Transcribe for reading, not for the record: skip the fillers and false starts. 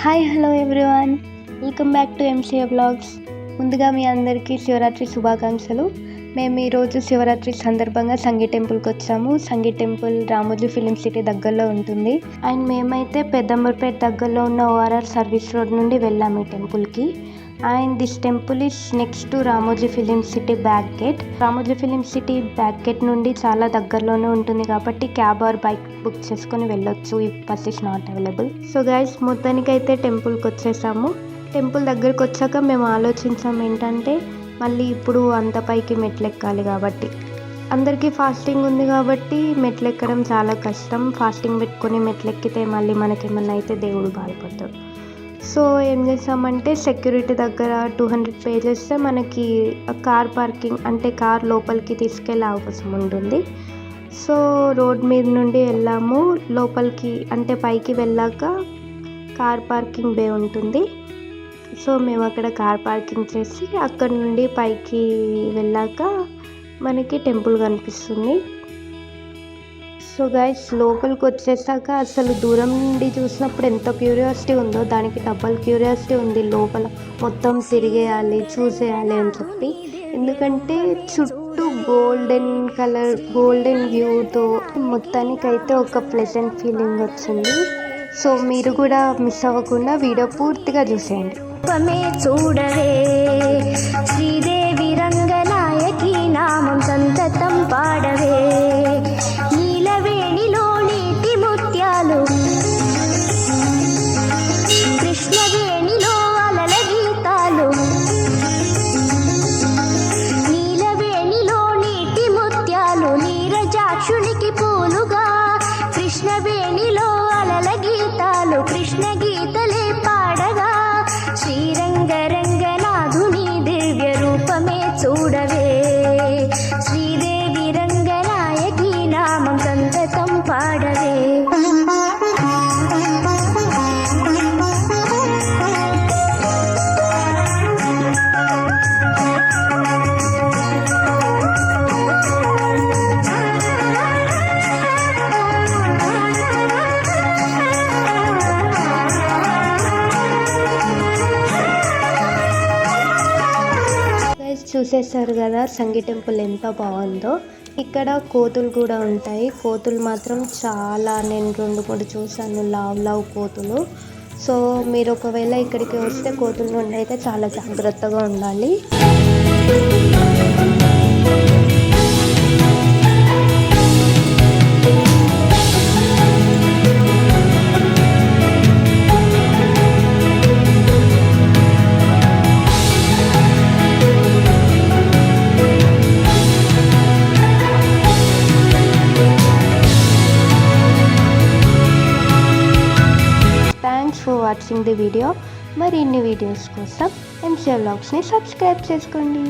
Hi hello everyone, welcome back to MCA blogs. ముందుగా మీ అందరికీ శివరాత్రి శుభాకాంక్షలు. మేము ఈరోజు శివరాత్రి సందర్భంగా సంగీ టెంపుల్కి వచ్చాము. సంగీ టెంపుల్ రామోజీ ఫిలిం సిటీ దగ్గరలో ఉంటుంది. అండ్ మేమైతే పెద్దంబర్పేట దగ్గరలో ఉన్న ఓఆర్ఆర్ సర్వీస్ రోడ్ నుండి వెళ్ళాము ఈ టెంపుల్కి. And this temple is next to Ramoji film city back gate. Ramoji film city back gate నుండి చాలా దగ్గరలోనే ఉంటుంది కాబట్టి క్యాబ్ ఆర్ బైక్ బుక్ చేసుకొని వెళ్ళొచ్చు if bus is not available. So guys, మొత్తానికైతే టెంపుల్కి వచ్చేసాము. టెంపుల్ దగ్గరికి వచ్చాక మేము ఆలోచించాము ఏంటంటే మళ్ళీ ఇప్పుడు అంత పైకి మెట్లెక్కాలి కాబట్టి, అందరికీ ఫాస్టింగ్ ఉంది కాబట్టి మెట్లెక్కడం చాలా కష్టం. ఫాస్టింగ్ పెట్టుకొని మెట్లెక్కితే మళ్ళీ మనకేమన్నా అయితే దేవుడు బాధపడతాడు. సో ఏం చేసామంటే సెక్యూరిటీ దగ్గర 200 పే చేస్తే మనకి కార్ పార్కింగ్ అంటే కార్ లోపలికి తీసుకెళ్ళే అవకాశం ఉంటుంది. సో రోడ్ మీద నుండి వెళ్ళాము. లోపలికి అంటే పైకి వెళ్ళాక కార్ పార్కింగ్ బే ఉంటుంది. సో మేము అక్కడ కార్ పార్కింగ్ చేసి అక్కడ నుండి పైకి వెళ్ళాక మనకి టెంపుల్ కనిపిస్తుంది. సో గైస్, లోపలికి వచ్చేసాక అసలు దూరం నుండి చూసినప్పుడు ఎంత క్యూరియాసిటీ ఉందో దానికి డబల్ క్యూరియాసిటీ ఉంది. లోపల మొత్తం తిరిగేయాలి, చూసేయాలి అని చెప్పి. ఎందుకంటే చుట్టూ గోల్డెన్ వ్యూతో మొత్తానికైతే ఒక ప్లెజెంట్ ఫీలింగ్ వచ్చింది. సో మీరు కూడా మిస్ అవ్వకుండా వీడియో పూర్తిగా చూసేయండి. చూడవే శ్రీదేవి రంగనాయకి నామం సంతతం పాడవే, నీలవేణిలో నీటి ముత్యాలు, కృష్ణవేణిలో అలల గీతాలు, నీలవేణిలో నీటి ముత్యాలు, నీరజాక్షునికి పూలుగా, కృష్ణవేణిలో అలల గీతాలు, కృష్ణ గీతలే పాడగా, శ్రీరంగరంగనాథుని దివ్య రూపమే చూడవే, శ్రీదేవి రంగనాయకి నామం సంతతం పాడవే. చూసేసారు కదా సంగీ టెంపుల్ ఎంత బాగుందో. ఇక్కడ కోతులు కూడా ఉంటాయి. కోతులు మాత్రం చాలా, నేను 2-3 చూసాను, లావ్ కోతులు. సో మీరు ఒకవేళ ఇక్కడికి వస్తే కోతుల నుండి అయితే చాలా జాగ్రత్తగా ఉండాలి. Thanks for watching the video. మరిన్ని వీడియోస్ కోసం ఎంసీఏ బ్లాగ్స్ని సబ్స్క్రైబ్ చేసుకోండి.